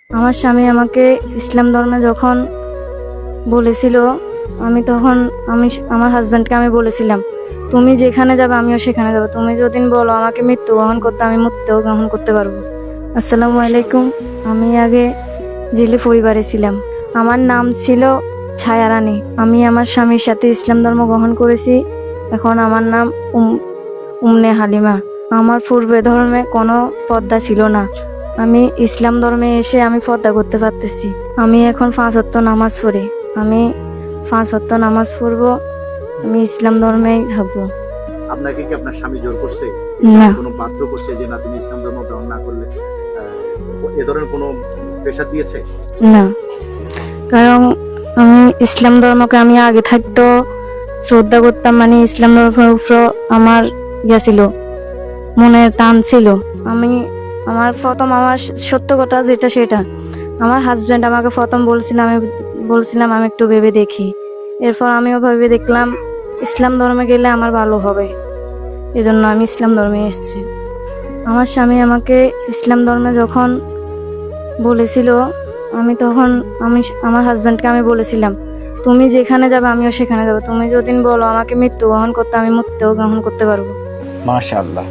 আমার স্বামী আমাকে ইসলাম ধর্মে যখন বলেছিল, আমি আমার হাজব্যান্ডকে আমি বলেছিলাম, তুমি যেখানে যাবে আমিও সেখানে যাবো, তুমি যদিন বলো আমাকে মৃত্যু গ্রহণ করতে, আমি মৃত্যু গ্রহণ করতে পারবো। আসসালামু আলাইকুম। আমি আগে জেলে পরিবারে ছিলাম। আমার নাম ছিল ছায়া রানী। আমি আমার স্বামীর সাথে ইসলাম ধর্ম গ্রহণ করেছি। এখন আমার নাম উম্মে হালিমা। আমার পূর্বে ধর্মে কোনো পর্দা ছিল না। আমি ইসলাম ধর্মে এসে আমি পর্দা করতে পারতেছি। আমি এখন 5 ওয়াক্ত নামাজ পড়ি। আমি 5 ওয়াক্ত নামাজ পড়বো। আমি ইসলাম ধর্মেই থাকবো। আপনাকে কি আপনার স্বামী জোর করছে, না, কোনো বাধ্য করছে যে না তুমি ইসলাম ধর্ম গ্রহণ না করলে এ ধরনের কোনো প্রেশার দিয়েছে? না, কারণ আমি ইসলাম ধর্মকে আমি আগে থাকতো শ্রদ্ধা করতাম। মানে ইসলাম ধর্মের উপর আমার ছিল, মনের টান ছিল। আমি আমার সত্য কথা যেটা সেটা, আমার হাজবেন্ড আমাকে প্রথম বলছিলাম আমি একটু ভেবে দেখি। এরপর আমিও ভেবে দেখলাম ইসলাম ধর্মে গেলে আমার ভালো হবে, এজন্য আমি ইসলাম ধর্মে এসেছি। আমার স্বামী আমাকে ইসলাম ধর্মে যখন বলেছিল, আমি আমার হাজবেন্ডকে আমি বলেছিলাম, তুমি যেখানে যাবে আমিও সেখানে যাবো, তুমি যদিন বলো আমাকে মৃত্যু গ্রহণ করতে, আমি মৃত্যু গ্রহণ করতে পারবো। মাশাআল্লাহ।